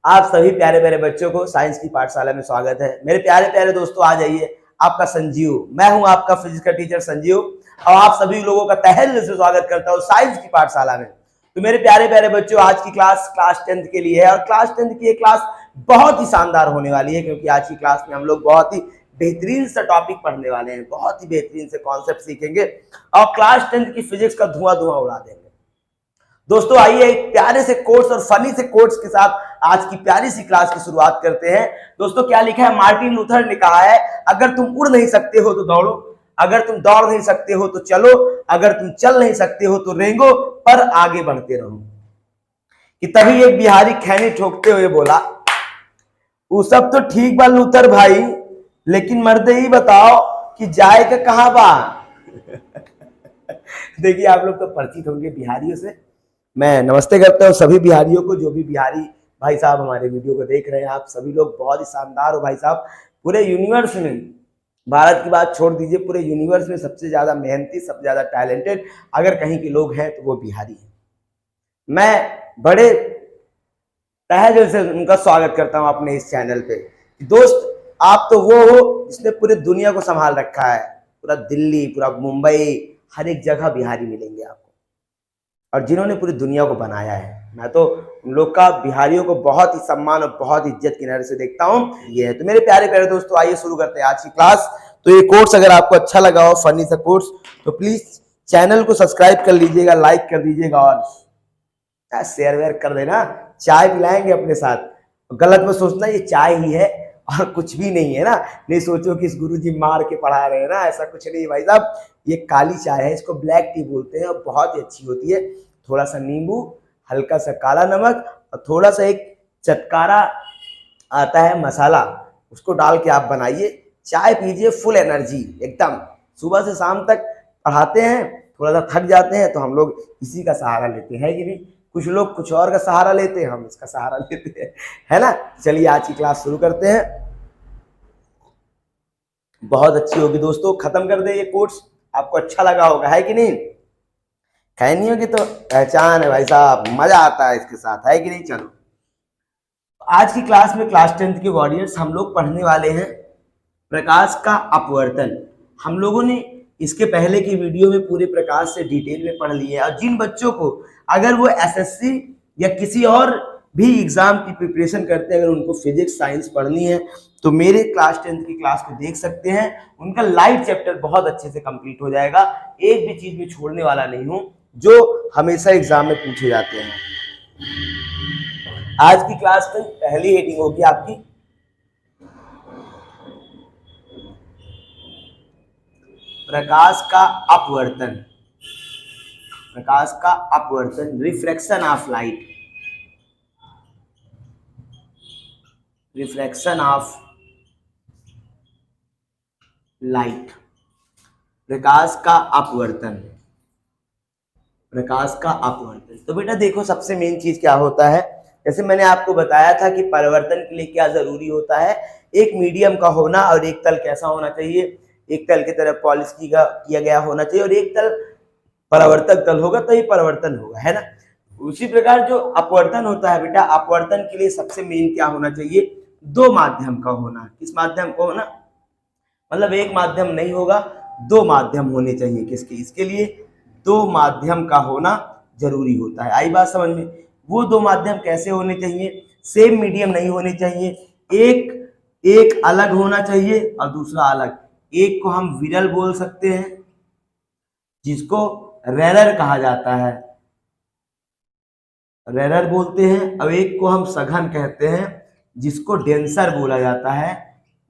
आप सभी प्यारे प्यारे बच्चों को साइंस की पाठशाला में स्वागत है। मेरे प्यारे प्यारे दोस्तों, आ जाइए। आपका संजीव, मैं हूं आपका फिजिक्स का टीचर संजीव, और आप सभी लोगों का तहे दिल से स्वागत करता हूं साइंस की पाठशाला में। तो मेरे प्यारे प्यारे बच्चों, आज की क्लास 10th के लिए है, और क्लास 10th की ये क्लास बहुत ही शानदार होने वाली है, क्योंकि आज की क्लास में हम लोग बहुत ही बेहतरीन सा टॉपिक पढ़ने वाले हैं, बहुत ही बेहतरीन से कॉन्सेप्ट सीखेंगे और क्लास 10th की फिजिक्स का धुआं उड़ा देंगे। दोस्तों आइए एक प्यारे से कोट्स और फनी से कोट्स के साथ आज की प्यारी सी क्लास की शुरुआत करते हैं। दोस्तों क्या लिखा है? मार्टिन लूथर ने कहा है, अगर तुम उड़ नहीं सकते हो तो दौड़ो, अगर तुम दौड़ नहीं सकते हो तो चलो, अगर तुम चल नहीं सकते हो तो रेंगो, पर आगे बढ़ते रहो। कि तभी एक बिहारी खैनी ठोकते हुए बोला, वो सब तो ठीक बा लूथर भाई, लेकिन मर्दे ही बताओ कि जाए का कहां बा। देखिए आप लोग तो परिचित होंगे बिहारियों से। मैं नमस्ते करता हूँ सभी बिहारियों को, जो भी बिहारी भाई साहब हमारे वीडियो को देख रहे हैं। आप सभी लोग बहुत ही शानदार हो भाई साहब। पूरे यूनिवर्स में, भारत की बात छोड़ दीजिए, पूरे यूनिवर्स में सबसे ज्यादा मेहनती, सबसे ज्यादा टैलेंटेड अगर कहीं के लोग हैं तो वो बिहारी हैं। मैं बड़े तहे दिल से उनका स्वागत करता हूं अपने इस चैनल पे। दोस्त आप तो वो हो जिसने पूरे दुनिया को संभाल रखा है, पूरा दिल्ली, पूरा मुंबई, हर एक जगह बिहारी मिलेंगे आपको, और जिन्होंने पूरी दुनिया को बनाया है। मैं तो उन लोग का, बिहारियों को बहुत ही सम्मान और बहुत इज्जत की नजर से देखता हूँ। ये है तो मेरे प्यारे प्यारे दोस्तों, आइए शुरू करते हैं आज की क्लास। तो ये कोर्स अगर आपको अच्छा लगा हो, फनी सा कोर्स, तो प्लीज चैनल को सब्सक्राइब कर लीजिएगा, लाइक कर दीजिएगा और शेयर वेयर कर देना। चाय पिलाएंगे अपने साथ, गलत में सोचना ये चाय ही है और कुछ भी नहीं है ना। नहीं सोचो कि इस गुरुजी मार के पढ़ा रहे हैं ना, ऐसा कुछ नहीं भाई साहब। ये काली चाय है, इसको ब्लैक टी बोलते हैं और बहुत ही अच्छी होती है। थोड़ा सा नींबू, हल्का सा काला नमक और थोड़ा सा एक चटकारा आता है मसाला, उसको डाल के आप बनाइए, चाय पीजिए, फुल एनर्जी एकदम। सुबह से शाम तक पढ़ाते हैं, थोड़ा सा थक जाते हैं तो हम लोग इसी का सहारा लेते हैं कि नहीं। कुछ लोग कुछ और का सहारा लेते हैं, हम इसका सहारा लेते हैं, है ना। चलिए आज की क्लास शुरू करते हैं। बहुत अच्छी होगी दोस्तों, खत्म कर दे ये कोर्स, आपको अच्छा लगा होगा, है कि नहीं। खैनियों की तो पहचान है भाई साहब, मजा आता है इसके साथ, है कि नहीं। चलो आज की क्लास में क्लास 10th के वॉरियर्स हम लोग पढ़ने वाले हैं प्रकाश का अपवर्तन। हम लोगों ने इसके पहले की वीडियो में पूरे प्रकाश से डिटेल में पढ़ लिया है, और जिन बच्चों को अगर वो एसएससी या किसी और भी एग्जाम की प्रिपरेशन करते हैं, अगर उनको फिजिक्स साइंस पढ़नी है तो मेरे क्लास 10th की क्लास को देख सकते हैं। उनका लाइट चैप्टर बहुत अच्छे से कंप्लीट हो जाएगा, एक भी चीज में छोड़ने वाला नहीं हूं, जो हमेशा एग्जाम में पूछे जाते हैं। आज की क्लास में पहली हेडिंग होगी आपकी प्रकाश का अपवर्तन। प्रकाश का अपवर्तन, refraction of light, refraction of light, प्रकाश का अपवर्तन, प्रकाश का अपवर्तन। तो बेटा देखो, सबसे मेन चीज क्या होता है, जैसे मैंने आपको बताया था कि परिवर्तन के लिए क्या जरूरी होता है, एक मीडियम का होना, और एक तल कैसा होना चाहिए, एक तल की तरफ पॉलिश किया गया होना चाहिए, और एक तल परावर्तक तल होगा तो ये परिवर्तन होगा, है ना। उसी प्रकार जो अपवर्तन होता है बेटा, अपवर्तन के लिए सबसे मेन क्या होना चाहिए, दो माध्यम का होना। किस माध्यम का होना, मतलब एक माध्यम नहीं होगा, दो माध्यम होने चाहिए। किसके? इसके लिए दो माध्यम का होना जरूरी होता है। आई बात समझ में। वो दो माध्यम कैसे होने चाहिए, सेम मीडियम नहीं होने चाहिए, एक अलग होना चाहिए और दूसरा अलग। एक को हम विरल बोल सकते हैं, जिसको रेरर कहा जाता है, रेरर बोलते हैं, और एक को हम सघन कहते हैं, जिसको डेंसर बोला जाता है,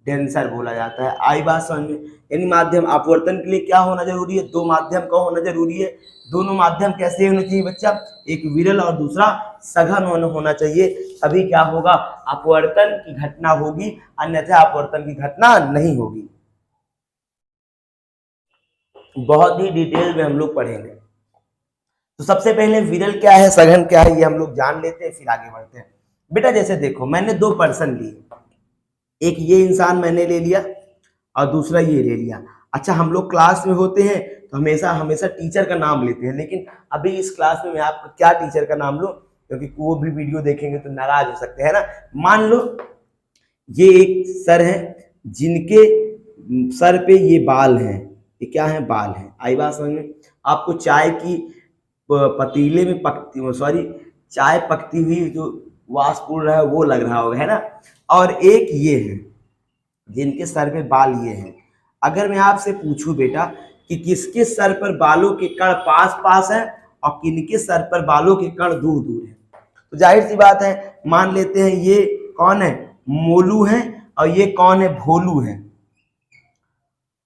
डेंसर बोला जाता है। आई बात समझ में। यानी माध्यम अपवर्तन के लिए क्या होना जरूरी है, दो माध्यम का होना जरूरी है। दोनों माध्यम कैसे होने चाहिए बच्चा, एक विरल और दूसरा सघन होना चाहिए, तभी क्या होगा, अपवर्तन की घटना होगी, अन्यथा अपवर्तन की घटना नहीं होगी। बहुत ही डिटेल में हम लोग पढ़ेंगे। तो सबसे पहले विरल क्या है, सघन क्या है, ये हम लोग जान लेते हैं, फिर आगे बढ़ते हैं। बेटा जैसे देखो, मैंने दो पर्सन लिए, एक ये इंसान मैंने ले लिया और दूसरा ये ले लिया। अच्छा, हम लोग क्लास में होते हैं तो हमेशा टीचर का नाम लेते हैं, लेकिन अभी इस क्लास में मैं आपको क्या टीचर का नाम लूं, क्योंकि वो भी वीडियो देखेंगे तो नाराज हो सकते हैं ना। मान लो ये एक सर है जिनके सर पे ये बाल हैं, ये क्या है, बाल हैं। आई बात समझ में? आपको चाय की पतीले में पकती, सॉरी, चाय पकती हुई जो वाष्प उड़ रहा है वो लग रहा होगा, है ना। और एक ये है जिनके सर पे बाल ये हैं। अगर मैं आपसे पूछूं बेटा कि किसके सर पर बालों के कण पास पास है और किनके सर पर बालों के कण दूर दूर है, तो जाहिर सी बात है मान लेते हैं ये कौन है, मोलू है, और ये कौन है, भोलू है।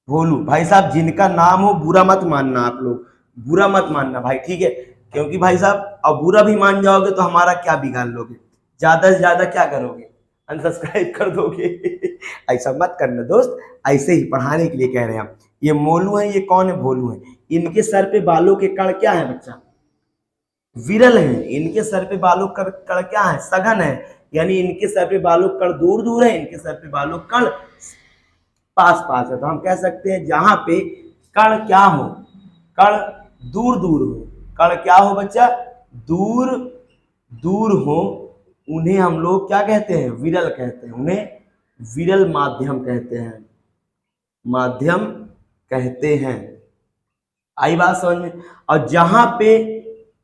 भोलू भाई साहब, जिनका नाम हो बुरा मत मानना, आप लोग बुरा मत मानना भाई, ठीक है। क्योंकि भाई साहब अब बुरा भी मान जाओगे तो हमारा क्या बिगाड़ लोगे, ज्यादा से ज्यादा क्या करोगे, अनसब्सक्राइब कर दोगे। ऐसा मत करना दोस्त, ऐसे ही पढ़ाने के लिए कह रहे हैं हम। ये मोलू है, ये कौन है, भोलू है। इनके सर पे बालों के कण क्या है बच्चा, विरल है। इनके सर पे बालों कण क्या है, सघन है। यानी इनके सर पे बालों कण दूर दूर है, इनके सर पे बालों कण पास पास है। तो हम कह सकते हैं जहां पे कण क्या हो, कण दूर दूर हो, कण क्या हो बच्चा, दूर दूर हो, उन्हें हम लोग क्या कहते हैं, विरल कहते हैं। उन्हें विरल माध्यम कहते हैं, माध्यम कहते हैं। आई बात समझ में? और जहां पे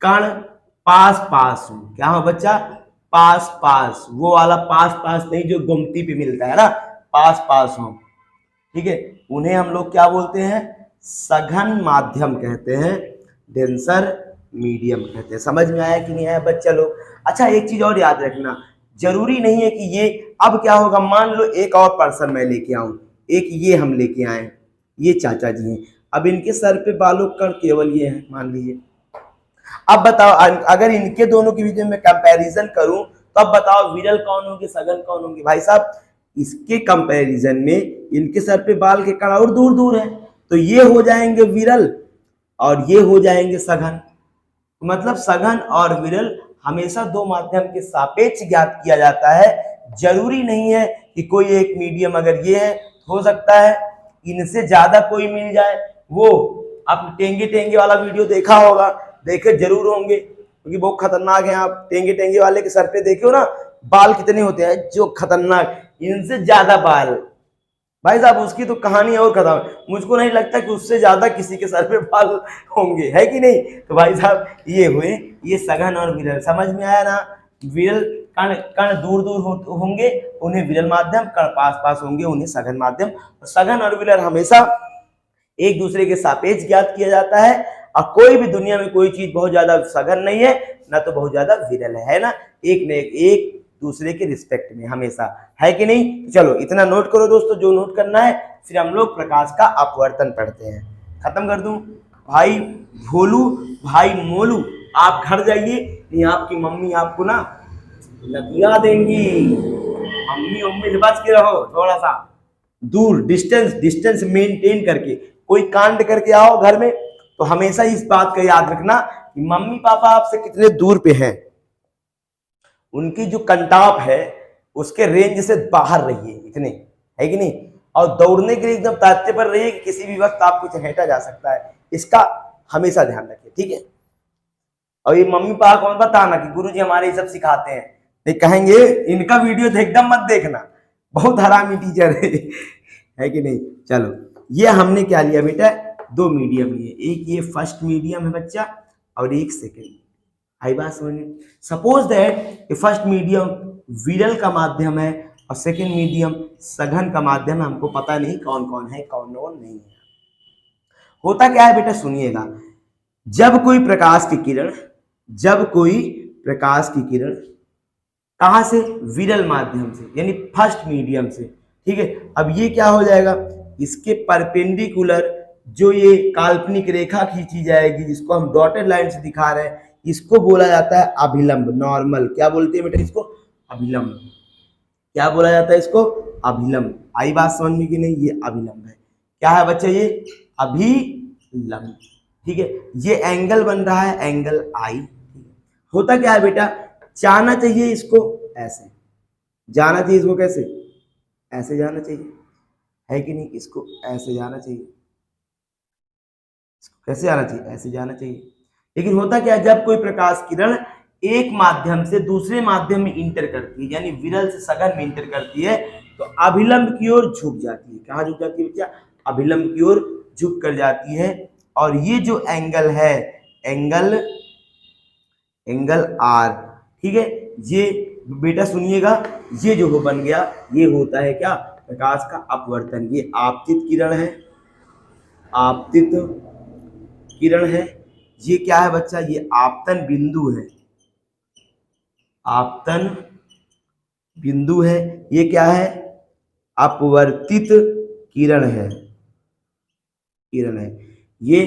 कण पास पास हो, क्या हो बच्चा, पास पास, वो वाला पास पास नहीं जो गुमटी पे मिलता है ना, पास पास हो, ठीक है, उन्हें हम लोग क्या बोलते हैं, सघन माध्यम कहते हैं, डेंसर मीडियम कहते हैं। समझ में आया कि नहीं आया बच्चा लोग? अच्छा एक चीज और याद रखना, जरूरी नहीं है कि ये, अब क्या होगा, मान लो एक और पर्सन मैं लेके आऊं, एक ये हम लेके आए, ये चाचा जी हैं, अब इनके सर पे बालों कण केवल ये हैं, मान लीजिए। अब बताओ अगर इनके दोनों के बीच में कंपैरिजन करूं तो अब बताओ विरल कौन होंगे, सघन कौन होंगे? भाई साहब इसके कंपैरिजन में इनके सर पे बाल के कण और दूर दूर है, तो ये हो जाएंगे विरल और ये हो जाएंगे सघन। मतलब सघन और विरल हमेशा दो माध्यम के सापेक्ष ज्ञात किया जाता है। जरूरी नहीं है कि कोई एक मीडियम अगर ये है, हो सकता है इनसे ज्यादा कोई मिल जाए। वो आप टेंगे टेंगे वाला वीडियो देखा होगा, देखे जरूर होंगे क्योंकि बहुत खतरनाक है। आप टेंगे टेंगे वाले के सर पे देखे हो ना, बाल कितने होते हैं, जो खतरनाक, इनसे ज्यादा बाल। भाई साहब उसकी तो कहानी और खत्म, मुझको नहीं लगता कि उससे ज्यादा किसी के सर पे बाल होंगे, है कि नहीं। तो भाई साहब ये हुए, ये सघन और विरल, समझ में आया ना। विरल कण कण दूर दूर होंगे, उन्हें विरल माध्यम, कण पास पास होंगे, उन्हें सघन माध्यम। सघन और विरल हमेशा एक दूसरे के सापेक्ष ज्ञात किया जाता है, और कोई भी दुनिया में कोई चीज बहुत ज्यादा सघन नहीं है ना तो बहुत ज्यादा विरल है ना, एक न एक दूसरे के रिस्पेक्ट में हमेशा, है कि नहीं। चलो इतना नोट करो दोस्तों, जो नोट करना है। फिर हम लोग प्रकाश का अपवर्तन पढ़ते हैं, खत्म कर दूं। भाई भोलू, भाई मोलू, आप घर जाइए, नहीं आपकी मम्मी आपको ना लतिया देंगी। मम्मी मम्मी से बच के रहो, थोड़ा सा दूर, डिस्टेंस डिस्टेंस मेंटेन करके कोई कांड करके आओ घर में, तो हमेशा इस बात का याद रखना कि मम्मी पापा आपसे कितने दूर पे हैं, उनकी जो कंटाप है उसके रेंज से बाहर रहिए, इतने, है कि नहीं। और दौड़ने के लिए एकदम ताकते पर रहिए कि किसी भी वक्त आपको चहेटा जा सकता है, इसका हमेशा ध्यान रखिए, ठीक है। और ये मम्मी पापा कौन बताना कि गुरुजी हमारे ये सब सिखाते हैं, नहीं कहेंगे इनका वीडियो तो एकदम मत देखना, बहुत हरामी टीचर है कि नहीं। चलो ये हमने क्या लिया बेटा, दो मीडियम लिए, एक ये फर्स्ट मीडियम है बच्चा और एक सेकेंड। आई बात समझ में? सपोज दैट फर्स्ट मीडियम विरल का माध्यम है और सेकेंड मीडियम सघन का माध्यम है, हमको पता नहीं कौन कौन है कौन कौन नहीं है। होता क्या है बेटा, सुनिएगा, जब कोई प्रकाश की किरण, जब कोई प्रकाश की किरण कहां से, विरल माध्यम से, यानी फर्स्ट मीडियम से, ठीक है। अब ये क्या हो जाएगा, इसके परपेंडिकुलर जो ये काल्पनिक रेखा खींची जाएगी, जिसको हम डॉटेड लाइन से दिखा रहे हैं, इसको बोला जाता है अभिलंब, नॉर्मल। क्या बोलते हैं बेटा इसको, अभिलंब। क्या बोला जाता है इसको, अभिलंब। आई बात समझ में कि नहीं, ये अभिलंब है। क्या है बच्चा, ये अभिलंब, ठीक है। ये एंगल बन रहा है, एंगल आई। होता क्या है बेटा, जाना चाहिए इसको ऐसे, जाना चाहिए इसको कैसे, ऐसे जाना चाहिए, है कि नहीं। इसको ऐसे जाना चाहिए, इसको कैसे जाना चाहिए, ऐसे जाना चाहिए। लेकिन होता क्या है, जब कोई प्रकाश किरण एक माध्यम से दूसरे माध्यम में इंटर करती है, यानी विरल से सघन में इंटर करती है, तो अभिलंब की ओर झुक जाती है। कहाँ झुक जाती है बच्चा? अभिलंब की ओर झुक कर जाती है। और ये जो एंगल है, एंगल आर, ठीक है, ये बेटा सुनिएगा, ये जो हो बन गया, ये होता है क्या? प्रकाश का अपवर्तन। ये आपतित किरण है, आपतित किरण है। ये क्या है बच्चा? ये आपतन बिंदु है, आपतन बिंदु है। ये क्या है? अपवर्तित किरण है, किरण है। ये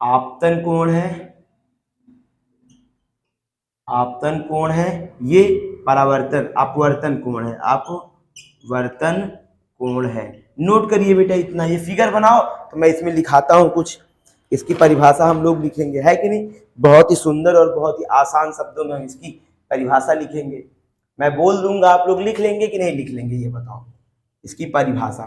आपतन कोण है, आपतन कोण है। ये परावर्तन अपवर्तन कोण है, अपवर्तन कोण है। नोट करिए बेटा इतना। ये फिगर बनाओ तो मैं इसमें लिखाता हूं कुछ, इसकी परिभाषा हम लोग लिखेंगे, है कि नहीं? बहुत ही सुंदर और बहुत ही आसान शब्दों में हम इसकी परिभाषा लिखेंगे। मैं बोल दूंगा, आप लोग लिख लेंगे कि नहीं लिख लेंगे, ये बताओ। इसकी परिभाषा,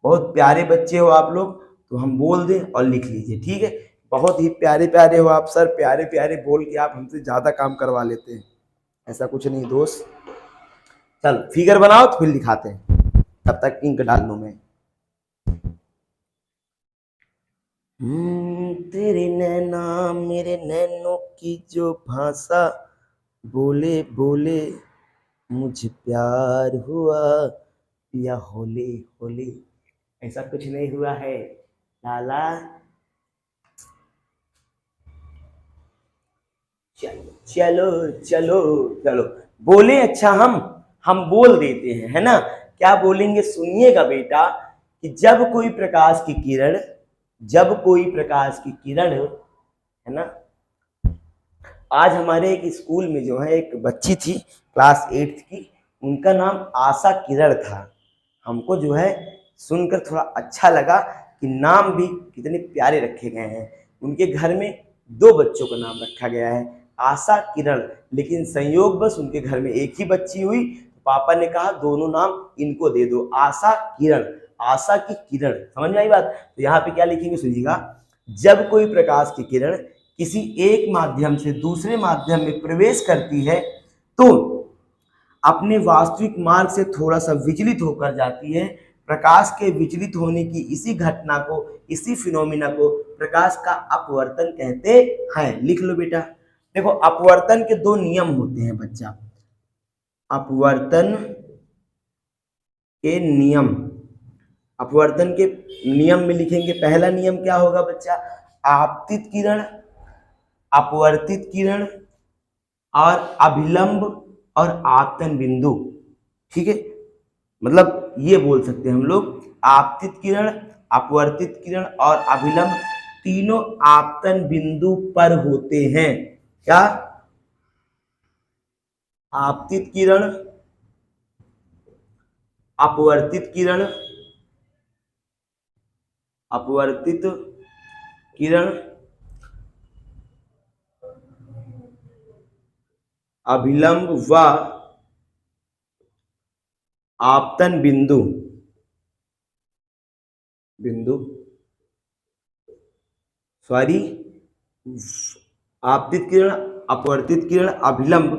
बहुत प्यारे बच्चे हो आप लोग, तो हम बोल दें और लिख लीजिए, ठीक है? बहुत ही प्यारे प्यारे हो आप सर, प्यारे प्यारे बोल के आप हमसे ज्यादा काम करवा लेते हैं। ऐसा कुछ नहीं दोस्त। चल फिगर बनाओ तो फिर लिखाते हैं, तब तक इंक डाल लूं मैं। तेरे नैना मेरे नैनों की जो भाषा, बोले बोले मुझे प्यार हुआ, या होले होले। ऐसा कुछ नहीं हुआ है लाला। चलो चलो चलो चलो बोले। अच्छा हम बोल देते हैं, है ना? क्या बोलेंगे? सुनिएगा बेटा, कि जब कोई प्रकाश की किरण, जब कोई प्रकाश की किरण, है ना? आज हमारे एक स्कूल में जो है एक बच्ची थी क्लास 8 की, उनका नाम आशा किरण था। हमको जो है सुनकर थोड़ा अच्छा लगा कि नाम भी कितने प्यारे रखे गए हैं। उनके घर में 2 बच्चों का नाम रखा गया है, आशा किरण, लेकिन संयोगवश उनके घर में एक ही बच्ची हुई। पापा ने कहा दोनों नाम इनको दे दो, आशा किरण, आशा की किरण। समझ में आई बात? तो यहाँ पे क्या लिखेंगे सुनिएगा, जब कोई प्रकाश की किरण किसी एक माध्यम से दूसरे माध्यम में प्रवेश करती है तो अपने वास्तविक मार्ग से थोड़ा सा विचलित होकर जाती है। प्रकाश के विचलित होने की इसी घटना को, इसी फिनोमिना को प्रकाश का अपवर्तन कहते हैं। लिख लो बेटा। देखो अपवर्तन के 2 नियम होते हैं बच्चा। अपवर्तन के नियम, अपवर्तन के नियम में लिखेंगे, पहला नियम क्या होगा बच्चा? आपतित किरण, अपवर्तित किरण और अभिलंब और आपतन बिंदु, ठीक है? मतलब ये बोल सकते हैं हम लोग, आपतित किरण, अपवर्तित किरण और अभिलंब तीनों आपतन बिंदु पर होते हैं। क्या? आपतित किरण, अपवर्तित किरण, अपवर्तित किरण, अभिलंब व आपतन बिंदु, सॉरी, आपतित किरण, अपवर्तित किरण, अभिलंब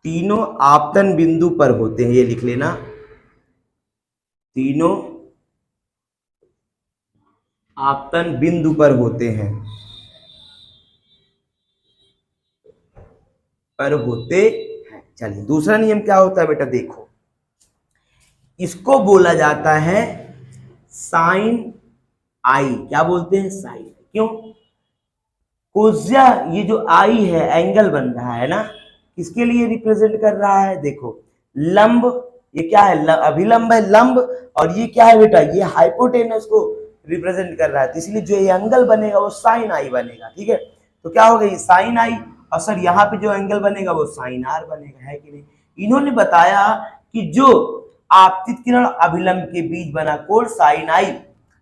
तीनों आपतन बिंदु पर होते हैं। ये लिख लेना, तीनों आपतन बिंदु पर होते हैं, पर होते हैं। चलिए दूसरा नियम क्या होता है बेटा? देखो, इसको बोला जाता है साइन आई। क्या बोलते हैं? साइन। क्यों? कोज्या, ये जो आई है एंगल बन रहा है ना, किसके लिए रिप्रेजेंट कर रहा है? देखो लंब, ये क्या है? अभिलंब है, लंब। और ये क्या है बेटा? ये हाइपोटेनस को रिप्रेजेंट कर रहा है, तो इसलिए जो ये एंगल बनेगा वो साइन आई बनेगा, ठीक है? तो क्या होगा? ये साइन आई, और सर यहाँ पे जो एंगल बनेगा वो साइन आर बनेगा, है कि नहीं? इन्होंने बताया कि जो आपतित किरण अभिलंब के बीच बना कोण साइन आई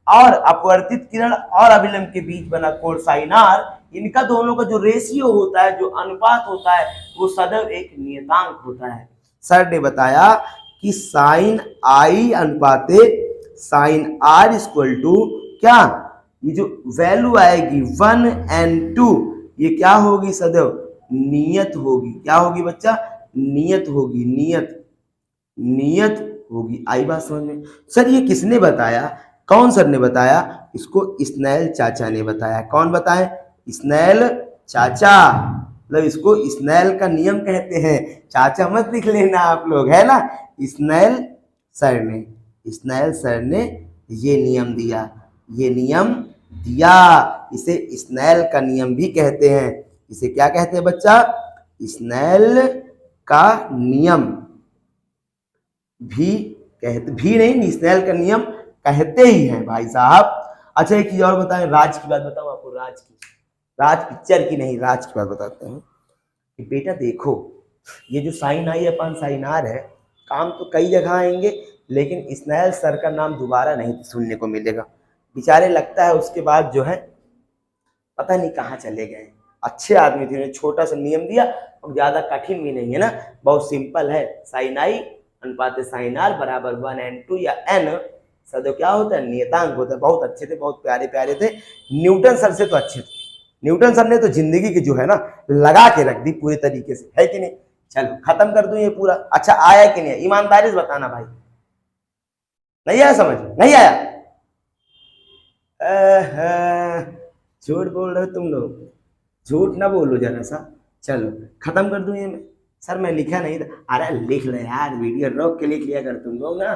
और अपवर्तित किरण और अभिलंब के बीच बना कोण साइन आर, इनका दोनों का जो रेशियो होता है, जो अनुपात होता है, वो सदैव एक नियतांक होता है। सर ने बताया कि साइन आई अनुपाते साइन आर इक्वल टू क्या? ये जो वैल्यू आएगी 1 और 2, ये क्या होगी? सदैव नियत होगी। क्या होगी बच्चा? नियत होगी, नियत होगी। आई बात समझ में? सर ये किसने बताया? कौन सर ने बताया? इसको स्नेल चाचा ने बताया। कौन बताए? स्नेल चाचा। मतलब इसको स्नेल का नियम कहते हैं। चाचा मत लिख लेना आप लोग, है ना। स्नेल सर ने ये नियम दिया, ये नियम दिया। इसे स्नेल का नियम भी कहते हैं। इसे क्या कहते हैं बच्चा? स्नेल का नियम भी कहते, भी नहीं, स्नेल का नियम कहते ही हैं भाई साहब। अच्छा एक चीज और बताएं, राज की बात बताऊं आपको। राज पिक्चर की नहीं, राज की बात बताते हैं कि बेटा देखो, ये जो sine I upon sine R है, काम तो कई जगह आएंगे, लेकिन स्नेल सर का नाम दोबारा नहीं सुनने को मिलेगा। बेचारे लगता है उसके बाद जो है पता नहीं कहाँ चले गए। अच्छे आदमी थे, छोटा सा नियम दिया और ज्यादा कठिन भी नहीं है ना, बहुत सिंपल है। साइन आई अनुपात साइन आर बराबर 1n2 या n सदैव क्या होता है? नियतांक होता है। बहुत अच्छे थे, बहुत प्यारे प्यारे थे। न्यूटन सर से तो अच्छे थे। न्यूटन सर ने तो जिंदगी की जो है ना लगा के रख दी पूरे तरीके से, है कि नहीं। चलो खत्म कर दूं ये पूरा। अच्छा आया कि नहीं? ईमानदारी से बताना भाई, नहीं आया समझ? नहीं आया? झूठ बोल रहे हो तुम लोग, झूठ ना बोलो जरा सा। चलो खत्म कर दूं ये मैं? सर मैं लिखा नहीं था। अरे लिख ले यार, वीडियो रोक के लिख लिया कर तुम लोग ना,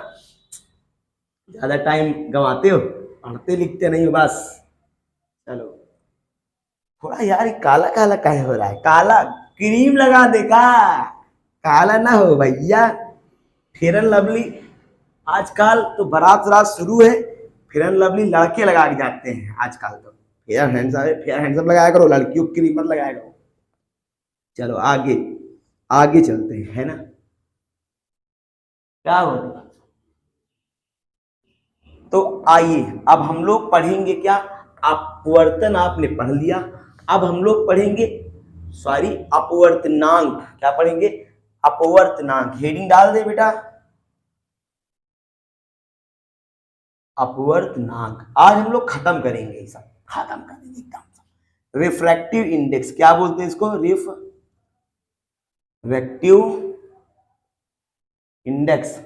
ज्यादा टाइम गंवाते हो, पढ़ते लिखते नहीं हो बस। चलो थोड़ा यार काला काला काहे हो रहा है? काला क्रीम लगा दे का, काला ना हो भैया। फेयर एंड लवली आजकल तो बारात रात शुरू है, फेयर एंड लवली लड़के लगा के जाते हैं आजकल। तो फेयर हैंडसम लगाया करो, लड़कियों की क्रीम मत लगाया करो। चलो आगे आगे चलते हैं, है ना। क्या होता? तो आइए अब हम लोग पढ़ेंगे क्या? अपवर्तन आपने पढ़ लिया, अब हम लोग पढ़ेंगे अपवर्तनांक। क्या पढ़ेंगे? अपवर्तनांक। हेडिंग डाल दे बेटा, अपवर्तनांक। आज हम लोग खत्म करेंगे, सब खत्म करेंगे एकदम। रिफ्रैक्टिव इंडेक्स क्या बोलते हैं इसको? रिफ्रैक्टिव इंडेक्स,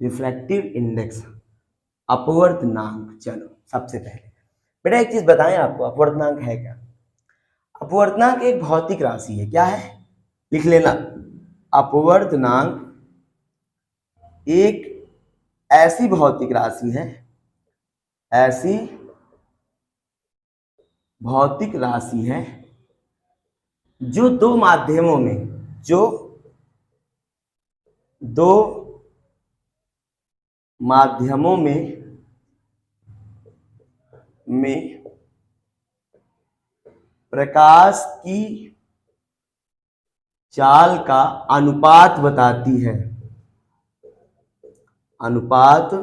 रिफ्रैक्टिव इंडेक्स, अपवर्तनांक। चलो सबसे पहले बेटा एक चीज बताएं आपको, अपवर्तनांक है क्या? अपवर्तनांक एक भौतिक राशि है। क्या है? लिख लेना। अपवर्तनांक एक ऐसी भौतिक राशि है, ऐसी भौतिक राशि है जो दो माध्यमों में, जो दो माध्यमों में प्रकाश की चाल का अनुपात बताती है। अनुपात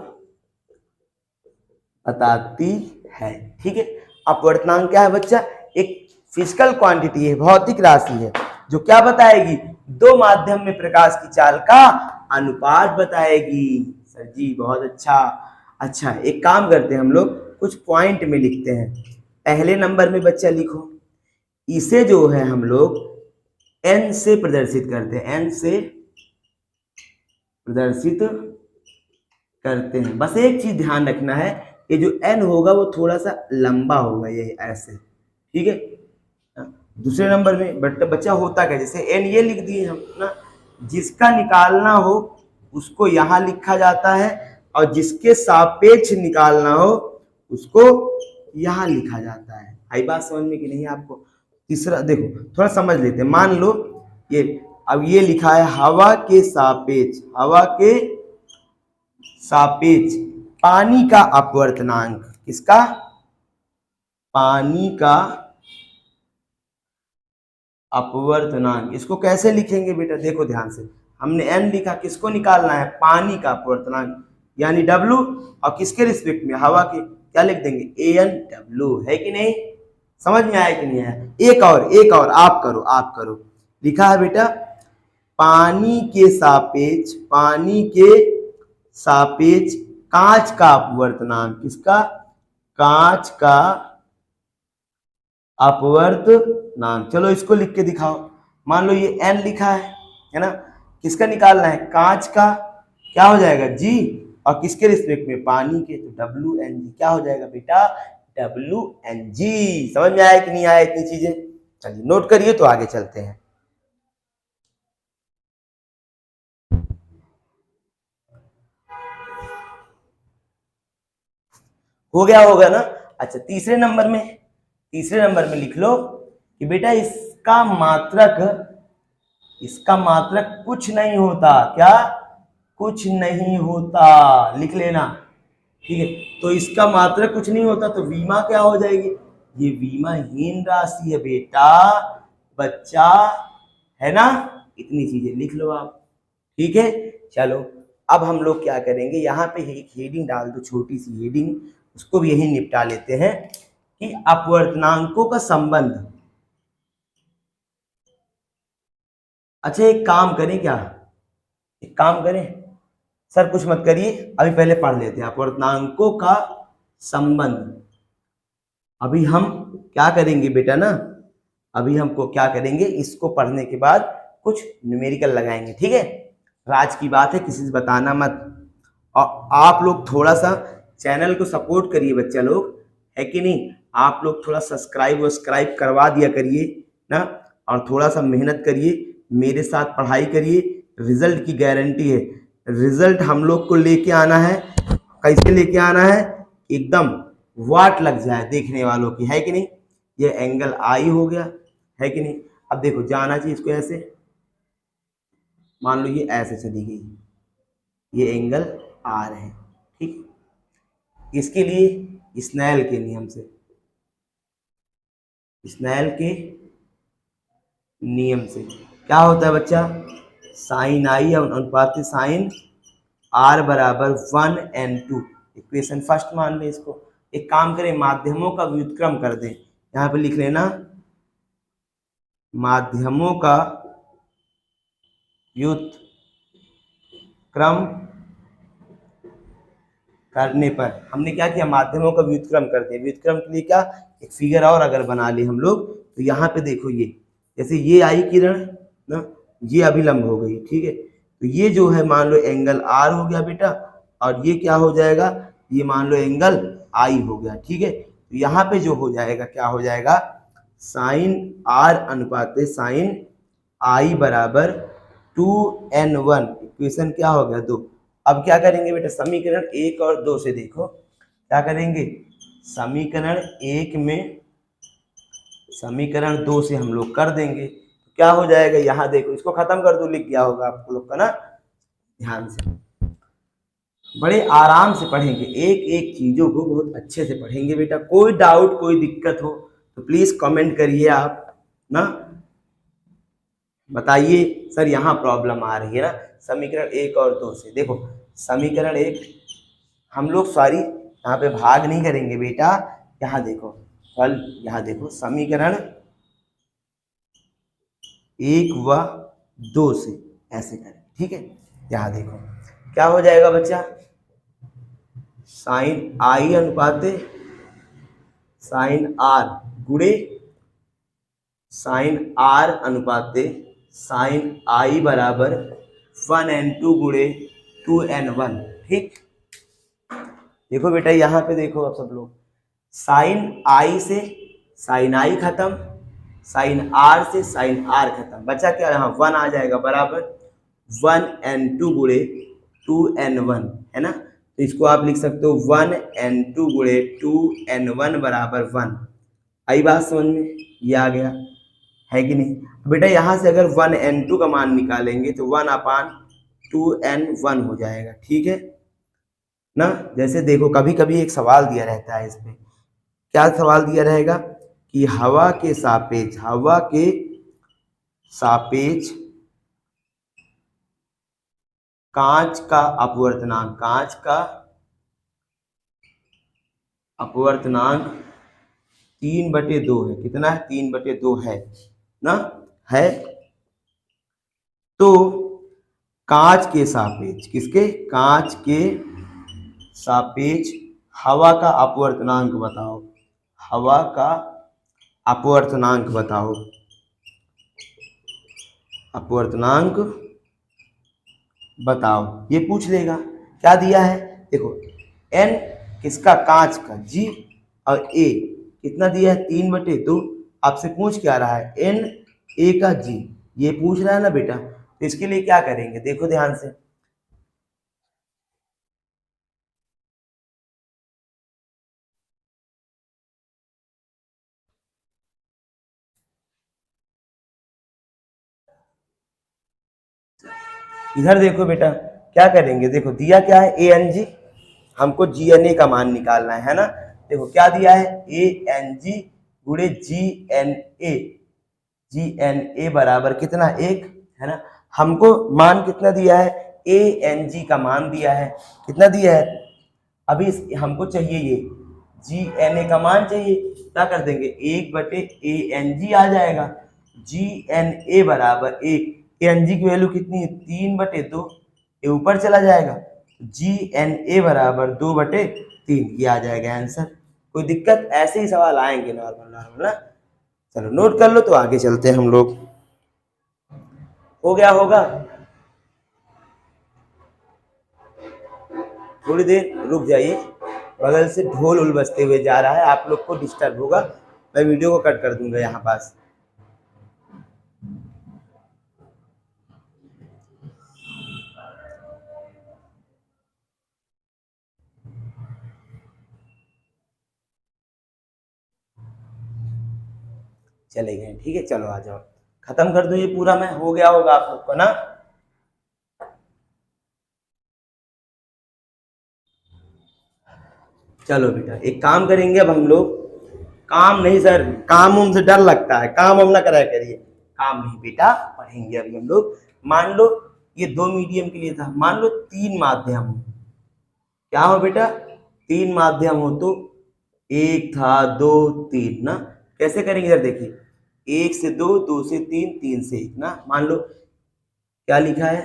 बताती है, ठीक है। अपवर्तनांक क्या है बच्चा? एक फिजिकल क्वांटिटी है, भौतिक राशि है, जो क्या बताएगी? दो माध्यम में प्रकाश की चाल का अनुपात बताएगी। सर जी बहुत अच्छा। अच्छा एक काम करते हैं, हम लोग कुछ पॉइंट में लिखते हैं। पहले नंबर में बच्चा लिखो, इसे जो है हम लोग n से प्रदर्शित करते हैं, n से प्रदर्शित करते हैं। बस एक चीज ध्यान रखना है, ये जो n होगा वो थोड़ा सा लंबा होगा, ये ऐसे, ठीक है। दूसरे नंबर में बच्चा होता क्या, जैसे n ये लिख दिए हम ना, जिसका निकालना हो उसको यहाँ लिखा जाता है, और जिसके सापेक्ष निकालना हो उसको यहाँ लिखा जाता है। आई बात समझ में कि नहीं आपको? तीसरा देखो, थोड़ा समझ लेते हैं। मान लो ये, अब ये लिखा है हवा के सापेक्ष, हवा के सापेक्ष पानी का अपवर्तनांक। किसका? पानी का अपवर्तनांक। इसको कैसे लिखेंगे बेटा? देखो ध्यान से, हमने n लिखा, किसको निकालना है? पानी का अपवर्तनांक यानी W, और किसके रिस्पेक्ट में? हवा के। क्या लिख देंगे? ANW, है कि नहीं? समझ में आया कि नहीं आया? एक और आप करो। लिखा है बेटा पानी के सापेक्ष कांच का अपवर्तनांक। किसका? कांच का अपवर्तनांक। चलो इसको लिख के दिखाओ। मान लो ये n लिखा है ना, किसका निकालना है, कांच का, क्या हो जाएगा g, और किसके रिस्पेक्ट में, पानी के, तो WNG क्या हो जाएगा बेटा, WNG। समझ में आया कि नहीं आया इतनी चीजें? चलिए नोट करिए तो आगे चलते हैं। हो गया होगा ना। अच्छा तीसरे नंबर में लिख लो कि बेटा इसका मात्रक कुछ नहीं होता, क्या, कुछ नहीं होता, लिख लेना, ठीक है। तो इसका मात्रक कुछ नहीं होता तो विमा क्या हो जाएगी, ये विमाहीन राशि है बेटा, बच्चा, है ना। इतनी चीजें लिख लो आप, ठीक है। चलो अब हम लोग क्या करेंगे, यहाँ पे एक हेडिंग डाल दो, छोटी सी हेडिंग, उसको भी यही निपटा लेते हैं कि अपवर्तनांकों का संबंध। अच्छा एक काम करें क्या, एक काम करें, सर कुछ मत करिए, अभी पहले पढ़ लेते हैं अपवर्तनांकों का संबंध। अभी हम क्या करेंगे बेटा ना, अभी हमको क्या करेंगे, इसको पढ़ने के बाद कुछ न्यूमेरिकल लगाएंगे, ठीक है। राज की बात है, किसी से बताना मत। और आप लोग थोड़ा सा चैनल को सपोर्ट करिए बच्चा लोग, है कि नहीं। आप लोग थोड़ा सब्सक्राइब करवा दिया करिए ना, और थोड़ा सा मेहनत करिए, मेरे साथ पढ़ाई करिए, रिजल्ट की गारंटी है। रिजल्ट हम लोग को लेके आना है, कैसे लेके आना है, एकदम वाट लग जाए देखने वालों की, है कि नहीं। ये एंगल आई हो गया, है कि नहीं। अब देखो जाना चाहिए इसको ऐसे, मान लो ये ऐसे चली गई, ये एंगल आर है, ठीक। इसके लिए स्नेल के नियम से, स्नेल के नियम से क्या होता है बच्चा, साइन आई अनुपात साइन आर बराबर 1n2। इक्वेशन फर्स्ट मान ले इसको। एक काम करें, माध्यमों का व्युत्क्रम कर दें, यहाँ पे लिख लेना माध्यमों का व्युत्क्रम करने पर। हमने क्या किया, माध्यमों का व्युत्क्रम कर दिया। व्युत्क्रम के लिए क्या, एक फिगर और अगर बना ले हम लोग, तो यहाँ पे देखो ये, जैसे ये आई किरण ना, ये अभिलंब हो गई, ठीक है। तो ये जो है मान लो एंगल आर हो गया बेटा, और ये क्या हो जाएगा, ये मान लो एंगल आई हो गया, ठीक है। तो यहाँ पे जो हो जाएगा, क्या हो जाएगा, साइन आर अनुपात साइन आई बराबर 2n1। इक्वेशन क्या हो गया, 2। अब क्या करेंगे बेटा, समीकरण 1 और 2 से देखो क्या करेंगे। समीकरण 1 में समीकरण 2 से हम लोग कर देंगे, क्या हो जाएगा, यहाँ देखो, इसको खत्म कर दो, लिख गया होगा आप लोग का ना। ध्यान से, बड़े आराम से पढ़ेंगे, एक एक चीजों को बहुत अच्छे से पढ़ेंगे बेटा। कोई डाउट कोई दिक्कत हो तो प्लीज कमेंट करिए आप ना, बताइए सर यहाँ प्रॉब्लम आ रही है ना। समीकरण 1 और 2 से देखो, समीकरण 1 हम लोग सॉरी यहाँ पे भाग नहीं करेंगे बेटा, यहाँ देखो फल, यहाँ देखो समीकरण 1 व 2 से ऐसे करें, ठीक है। यहाँ देखो क्या हो जाएगा बच्चा, साइन आई अनुपात साइन आर गुणे साइन आर अनुपात साइन आई बराबर 1n2 गुणे 2n1, ठीक। देखो बेटा यहाँ पे देखो आप सब लोग, साइन आई से साइन आई खत्म, साइन आर से साइन आर खत्म, बचा क्या, यहाँ 1 आ जाएगा बराबर 1n2 गुणे 2n1, है ना। तो इसको आप लिख सकते हो 1n2 गुणे 2n1 बराबर 1। आई बात समझ में, ये आ गया, है कि नहीं। बेटा यहाँ से अगर 1n2 का मान निकालेंगे तो 1/2n1 हो जाएगा, ठीक है ना। जैसे देखो कभी कभी एक सवाल दिया रहता है, इसमें क्या सवाल दिया रहेगा कि हवा के सापेक्ष कांच का अपवर्तनांक 3/2 है। कितना है, 3/2 है ना, है। तो कांच के सापेक्ष, किसके, कांच के सापेक्ष हवा का अपवर्तनांक बताओ, हवा का अपवर्तनांक बताओ। अपवर्तनांक बताओ, ये पूछ लेगा। क्या दिया है देखो, n किसका, कांच का, g और a कितना दिया है 3/2। आपसे पूछ क्या रहा है, n a का g, ये पूछ रहा है ना बेटा। तो इसके लिए क्या करेंगे देखो ध्यान से, इधर देखो बेटा क्या करेंगे, देखो दिया क्या है ए एन जी, हमको जी एन ए का मान निकालना है ना। देखो क्या दिया है, ए एन जी गुणे G N A, G N A बराबर कितना, 1 है ना। हमको मान कितना दिया है, ए एन जी का मान दिया है, कितना दिया है। अभी हमको चाहिए ये जी एन ए का मान चाहिए, क्या कर देंगे 1/ए एन जी आ जाएगा। जी एन ए बराबर 1, एन जी की वैल्यू कितनी है 3/2, ये ऊपर चला जाएगा। जी एन ए बराबर 2/3, ये आ जाएगा आंसर। कोई दिक्कत, ऐसे ही सवाल आएंगे नॉर्मल नॉर्मल ना। चलो नोट कर लो, तो आगे चलते हैं हम लोग। हो गया होगा, थोड़ी देर रुक जाइए, बगल से ढोल उल बजते हुए जा रहा है, आप लोग को डिस्टर्ब होगा, मैं वीडियो को कट कर दूंगा यहाँ पास। चले गए, ठीक है, चलो आ जाओ, खत्म कर दो ये पूरा, मैं हो गया होगा आप लोग को ना। चलो बेटा एक काम करेंगे अब हम लोग, काम नहीं सर, काम उनसे डर लगता है, काम हम ना कराया करिए, काम नहीं बेटा, पढ़ेंगे अभी हम लोग। मान लो ये 2 मीडियम के लिए था, मान लो 3 माध्यम हो, क्या हो बेटा 3 माध्यम हो, तो 1 था 2 3 ना। कैसे करेंगे इधर देखिए, 1 से 2, 2 से 3, 3 से 1 ना। मान लो क्या लिखा है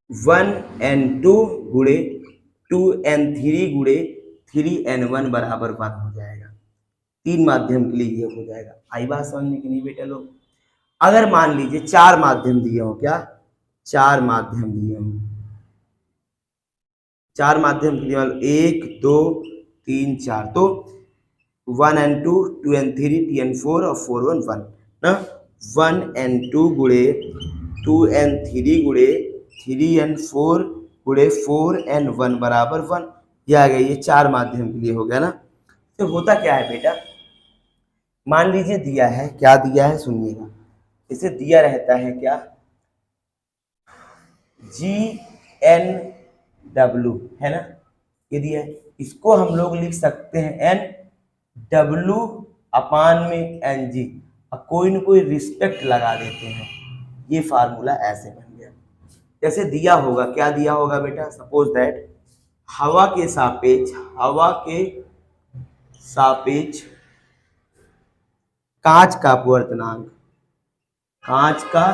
1n2 गुणे 2n3 गुणे 3n1 बराबर 1 हो जाएगा। 3 माध्यम के लिए ये हो जाएगा। आई बात समझने की नहीं बेटा लोग। अगर मान लीजिए 4 माध्यम दिए हो, क्या 4 माध्यम दिए हो, 4 माध्यम के लिए मान लो 1 2 3 4, तो 1n2 2n3 3n4 और 4n1 ना। 1n2 गुणे 2n3 गुणे 3n4 गुणे 4n1 बराबर 1, ये आ गया, ये 4 माध्यम के लिए हो गया ना। तो होता क्या है बेटा, मान लीजिए दिया है, क्या दिया है सुनिएगा, इसे दिया रहता है क्या, जी एन डब्ल्यू है ना, ये दिया है, इसको हम लोग लिख सकते हैं एन डब्ल्यू अपान में एन जी, और कोई न कोई रिस्पेक्ट लगा देते हैं, ये फार्मूला ऐसे बन गया। जैसे दिया होगा, क्या दिया होगा बेटा, सपोज दैट हवा के सापेक्ष, हवा के सापेक्ष कांच का अपवर्तनांक, कांच का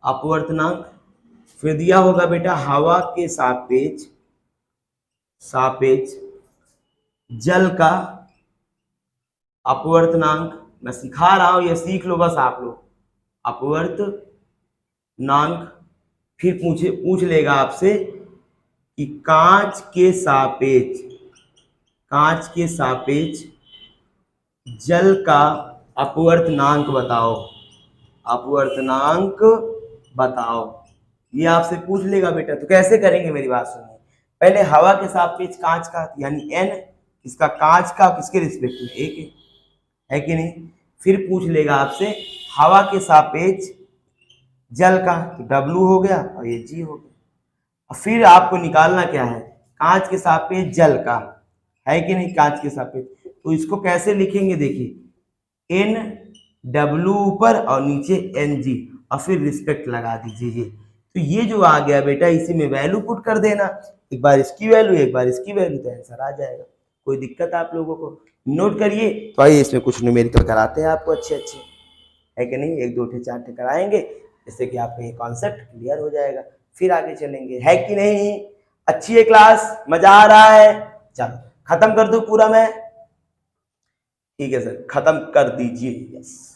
अपवर्तनांक, फिर दिया होगा बेटा हवा के सापेक्ष, सापेक्ष जल का अपवर्तनांक, मैं सिखा रहा हूं ये सीख लो बस आप लोग, अपवर्तनांक। फिर पूछ लेगा आपसे कि कांच के सापेक्ष, कांच के सापेक्ष जल का अपवर्तनांक बताओ, अपवर्तनांक बताओ, ये आपसे पूछ लेगा बेटा। तो कैसे करेंगे मेरी बात सुनिए, पहले हवा के सापेक्ष कांच का, यानी n इसका, कांच का किसके रिस्पेक्ट में, एक है कि नहीं। फिर पूछ लेगा आपसे हवा के सापेक्ष जल का, तो W हो गया और ये G हो गया। और फिर आपको निकालना क्या है, कांच के सापेक्ष जल का, है कि नहीं, कांच के सापेक्ष। तो इसको कैसे लिखेंगे देखिए, N W ऊपर और नीचे Ng, और फिर रिस्पेक्ट लगा दीजिए। तो ये जो आ गया बेटा, इसी में वैल्यू पुट कर देना, एक बार इसकी वैल्यू एक बार इसकी वैल्यू, तो आंसर आ जाएगा। कोई दिक्कत आप लोगों को, नोट करिए। तो आइए इसमें कुछ न्यूमेरिकल कराते हैं आपको अच्छे अच्छे, है कि नहीं, 1 2 4 कराएंगे, जिससे कि आपको ये कॉन्सेप्ट क्लियर हो जाएगा, फिर आगे चलेंगे, है कि नहीं। अच्छी है क्लास, मजा आ रहा है, चलो खत्म कर दूं पूरा मैं? ठीक है सर, खत्म कर दीजिए। यस।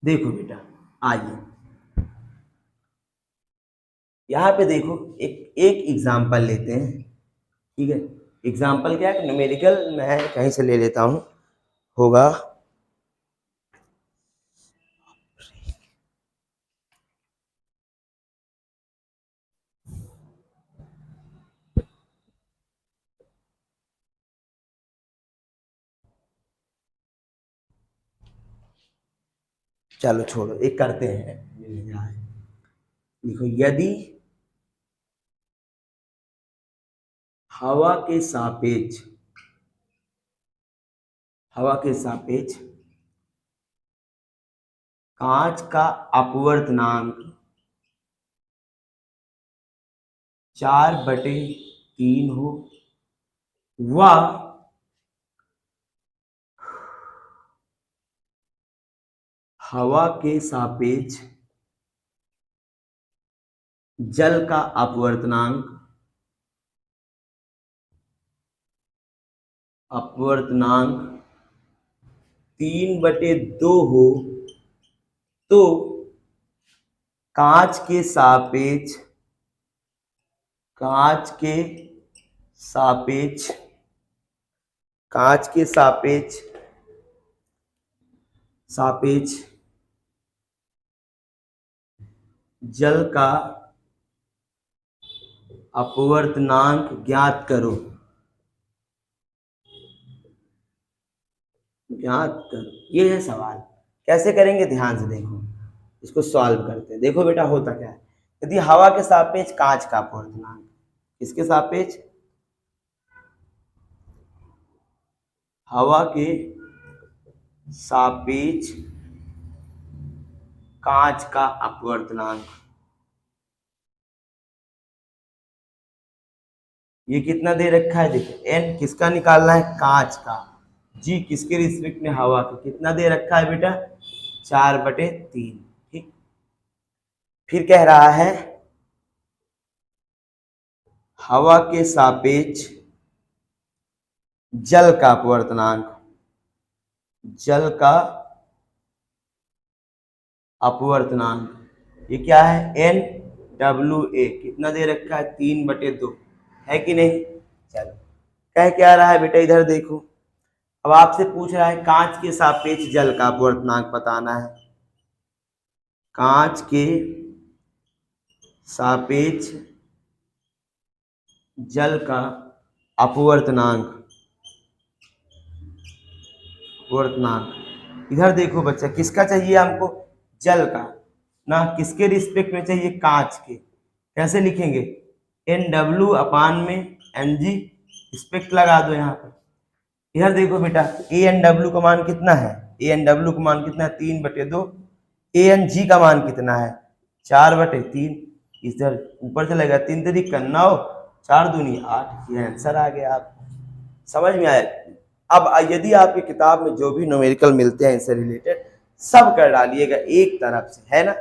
देखो बेटा, आइए यहाँ पे देखो, एक एक एग्जाम्पल लेते हैं। ठीक है, एग्जाम्पल क्या है, न्यूमेरिकल मैं कहीं से ले लेता हूँ, होगा चलो छोड़ो, एक करते हैं। देखो, यदि हवा के सापेक्ष कांच का अपवर्तनांक 4/3 हो, व हवा के सापेक्ष जल का अपवर्तनांक 3/2 हो, तो कांच के सापेक्ष कांच के सापेक्ष कांच के सापेक्ष सापेक्ष जल का अपवर्तनांक ज्ञात करो। ये है सवाल। कैसे करेंगे, ध्यान से देखो, इसको सॉल्व करते हैं। देखो बेटा, होता क्या है, यदि हवा के सापेक्ष कांच का अपवर्तनांक, किसके सापेक्ष? हवा के सापेक्ष कांच का अपवर्तनांक, ये कितना दे रखा है? देखो, एन किसका निकालना है? कांच का। जी किसके रिस्पेक्ट में? हवा के। कितना दे रखा है बेटा? 4/3। ठीक, फिर कह रहा है हवा के सापेक्ष जल का अपवर्तनांक, जल का अपवर्तनांक, ये क्या है? NWA। कितना दे रखा है? 3/2, है कि नहीं? चलो, कह क्या रहा है बेटा, इधर देखो, अब आपसे पूछ रहा है कांच के सापेक्ष जल का अपवर्तनांक बताना है। कांच के सापेक्ष जल का अपवर्तनांक इधर देखो बच्चा, किसका चाहिए हमको? जल का ना, किसके रिस्पेक्ट में चाहिए? कांच के। कैसे लिखेंगे? NW अपान में NG, रिस्पेक्ट लगा दो यहाँ पर। इधर देखो बेटा, ANW का मान कितना है? ANW का मान कितना है? 3/2। ANG का मान कितना है? 4/3। इधर ऊपर चलेगा, 3 3 9, 4 दूनी 8। ये आंसर आ गया। आप समझ में आया? अब यदि आपकी किताब में जो भी न्यूमेरिकल मिलते हैं इनसे रिलेटेड, सब कर डालिएगा एक तरफ से, है ना।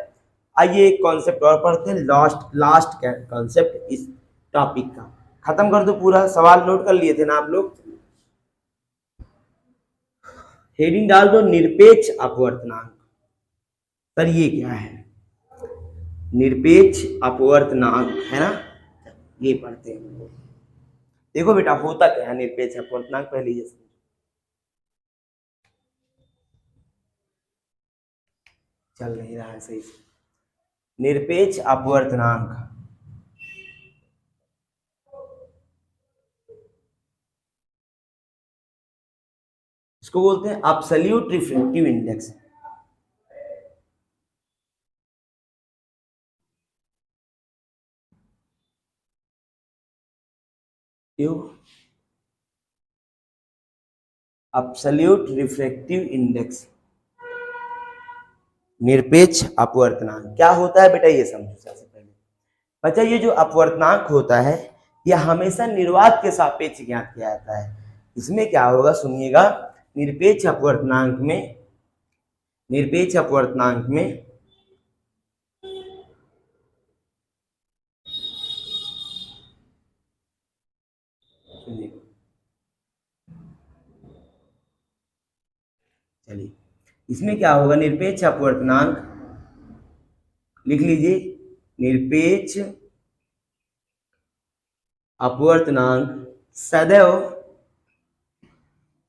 आइए एक कॉन्सेप्ट और पढ़ते हैं, लास्ट कॉन्सेप्ट इस टॉपिक का। खत्म कर दो पूरा। सवाल नोट कर लिए थे ना आप लोग? हेडिंग डाल दो, निरपेक्ष अपवर्तनांक। सर ये क्या है? निरपेक्ष अपवर्तनांक, है ना, ये पढ़ते हैं। देखो बेटा, होता क्या है निरपेक्ष अपवर्तनांक, पहले ये चल नहीं रहा है सही से। निरपेक्ष अपवर्तनांक इसको बोलते हैं absolute refractive index. Absolute refractive index, निरपेक्ष अपवर्तनांक क्या होता है बेटा, ये समझो सबसे पहले। बच्चा, ये जो अपवर्तनांक होता है, यह हमेशा निर्वात के सापेक्ष ज्ञात किया जाता है। इसमें क्या होगा सुनिएगा, निरपेक्ष अपवर्तनांक में चलिए इसमें क्या होगा, निरपेक्ष अपवर्तनांक लिख लीजिए, निरपेक्ष अपवर्तनांक सदैव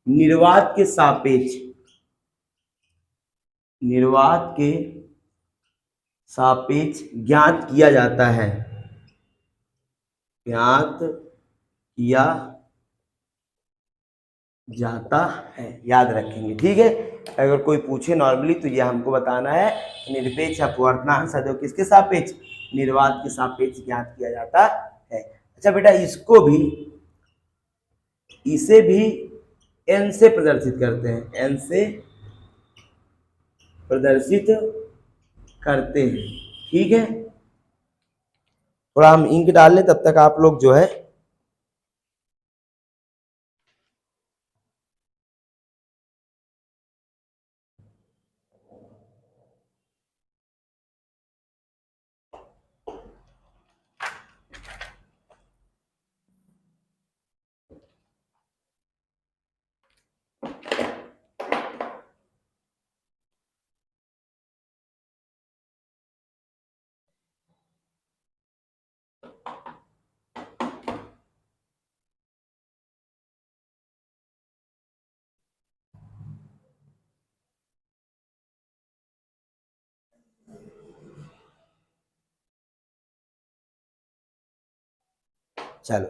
निर्वात के सापेक्ष ज्ञात किया जाता है, याद रखेंगे, ठीक है। अगर कोई पूछे नॉर्मली तो ये हमको बताना है, निरपेक्ष अपवर्तनांक सदैव किसके सापेक्ष, निर्वात के सापेक्ष ज्ञात किया जाता है। अच्छा बेटा, इसे भी n से प्रदर्शित करते हैं, n से प्रदर्शित करते हैं, ठीक है। थोड़ा हम इंक डाल लें, तब तक आप लोग जो है चलो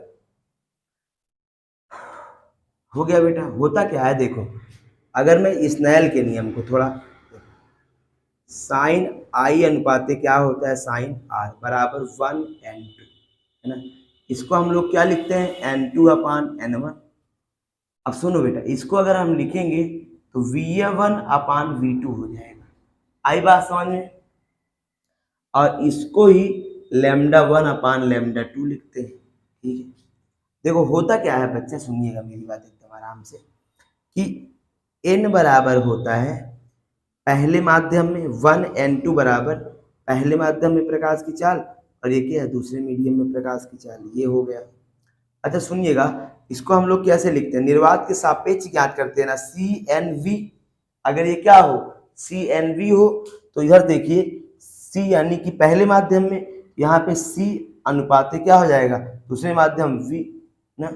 हो गया बेटा। होता क्या है देखो, अगर मैं स्नेल के नियम को थोड़ा, साइन आई अनुपाते क्या होता है, साइन आर बराबर 1n2, है ना। इसको हम लोग क्या लिखते हैं, n2/n1। अब सुनो बेटा, इसको अगर हम लिखेंगे तो v1/v2 हो जाएगा, आई बात समझ में। और इसको ही λ1/λ2 लिखते हैं, ठीक है। देखो होता क्या है बच्चे, सुनिएगा मेरी बात एकदम आराम से, कि n बराबर होता है पहले माध्यम में 1n2 बराबर पहले माध्यम में प्रकाश की चाल, और ये क्या है, दूसरे मीडियम में प्रकाश की चाल, ये हो गया। अच्छा सुनिएगा, इसको हम लोग कैसे लिखते हैं, निर्वात के सापेक्ष ज्ञात करते हैं ना, CNV। अगर ये क्या हो, CNV हो, तो इधर देखिए C यानी कि पहले माध्यम में, यहाँ पे C अनुपात क्या हो जाएगा, दूसरे माध्यम V ना।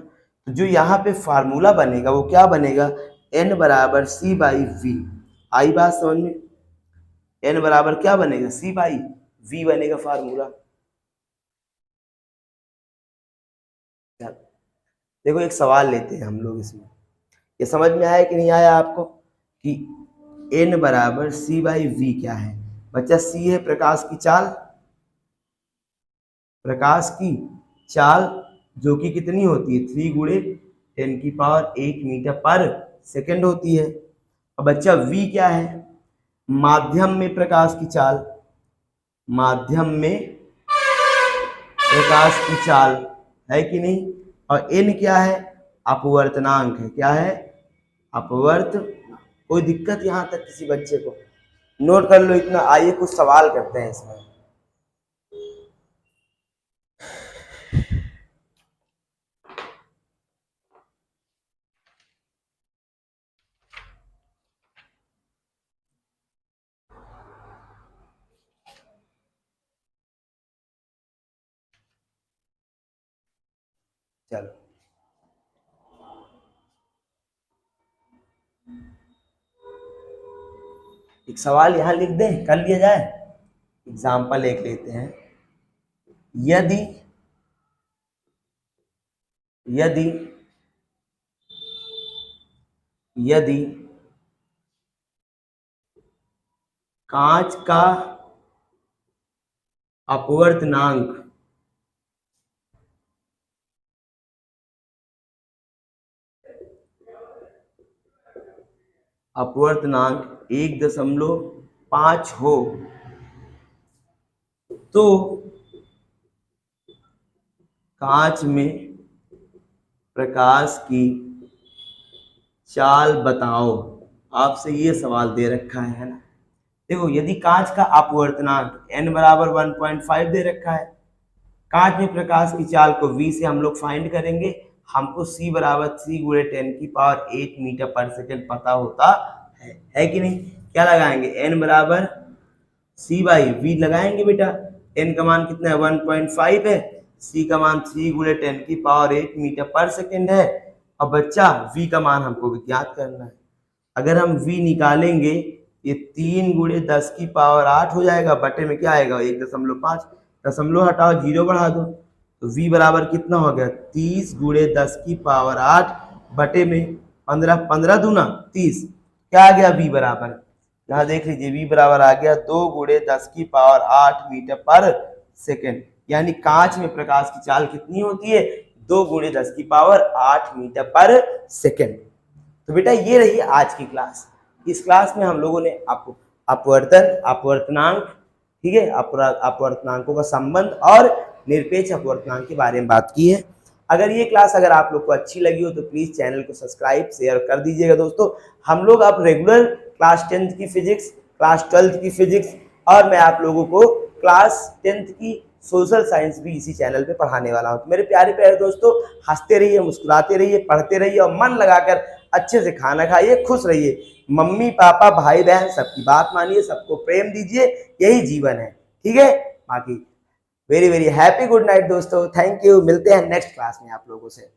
तो जो यहाँ पे फार्मूला बनेगा वो क्या बनेगा, N बराबर C/V। आई बात समझ में, N बराबर क्या बनेगा, C/V बनेगा फार्मूला। देखो एक सवाल लेते हैं हम लोग इसमें, ये समझ में आया कि नहीं आया आपको, कि N बराबर C/V क्या है बच्चा, C है प्रकाश की चाल जो कि कितनी होती है, 3 × 10⁸ मीटर पर सेकेंड होती है। और बच्चा V क्या है, माध्यम में प्रकाश की चाल है कि नहीं। और n क्या है, अपवर्तनांक है, क्या है, अपवर्त। कोई दिक्कत यहाँ तक किसी बच्चे को, नोट कर लो इतना। आइए कुछ सवाल करते हैं इसमें। चलो एक सवाल यहाँ लिख दें, कर लिया जाए। एग्जाम्पल एक लेते हैं, यदि कांच का अपवर्तनांक अपवर्तनांक 1.5 हो तो कांच में प्रकाश की चाल बताओ। आपसे ये सवाल दे रखा है ना। देखो, यदि कांच का अपवर्तनांक n बराबर 1.5 दे रखा है, कांच में प्रकाश की चाल को v से हम लोग फाइंड करेंगे। हमको c बराबर 3 गुणे 10 की पावर 8 मीटर पर सेकेंड पता होता है कि नहीं। क्या लगाएंगे, n बराबर c बाई v लगाएंगे बेटा। n का मान कितना है, 1.5 है। c का मान 3 गुणे 10 की पावर 8 मीटर पर सेकेंड है। अब बच्चा v का मान हमको ज्ञात करना है। अगर हम v निकालेंगे, ये 3 गुणे 10 की पावर 8 हो जाएगा, बटे में क्या आएगा 1.5, दशमलव हटाओ, 0 बढ़ा दो, तो v बराबर कितना हो गया 30 गुणे 10 की पावर 8 बटे में 15, 15 दूना 30, क्या आ गया v बराबर, यहाँ देख लीजिए v बराबर आ गया 2 गुणे 10 की पावर 8 मीटर पर सेकेंड। यानी कांच में प्रकाश की चाल कितनी होती है, 2 गुणे 10 की पावर 8 मीटर पर सेकेंड। तो बेटा ये रही आज की क्लास। इस क्लास में हम लोगों ने आपको अपवर्तनांक, ठीक है, अपवर्तनांकों का संबंध और निरपेक्ष अपवर्तनांक के बारे में बात की है। अगर ये क्लास अगर आप लोग को अच्छी लगी हो तो प्लीज चैनल को सब्सक्राइब शेयर कर दीजिएगा दोस्तों। हम लोग अब रेगुलर क्लास 10th की फिजिक्स, क्लास 12th की फिजिक्स और मैं आप लोगों को क्लास 10th की सोशल साइंस भी इसी चैनल पे पढ़ाने वाला हूँ। तो मेरे प्यारे प्यारे दोस्तों, हंसते रहिए, मुस्कुराते रहिए, पढ़ते रहिए और मन लगाकर अच्छे से खाना खाइए, खुश रहिए। मम्मी पापा भाई बहन सबकी बात मानिए, सबको प्रेम दीजिए, यही जीवन है, ठीक है। बाकी very very happy good night दोस्तों, थैंक यू। मिलते हैं नेक्स्ट क्लास में आप लोगों से।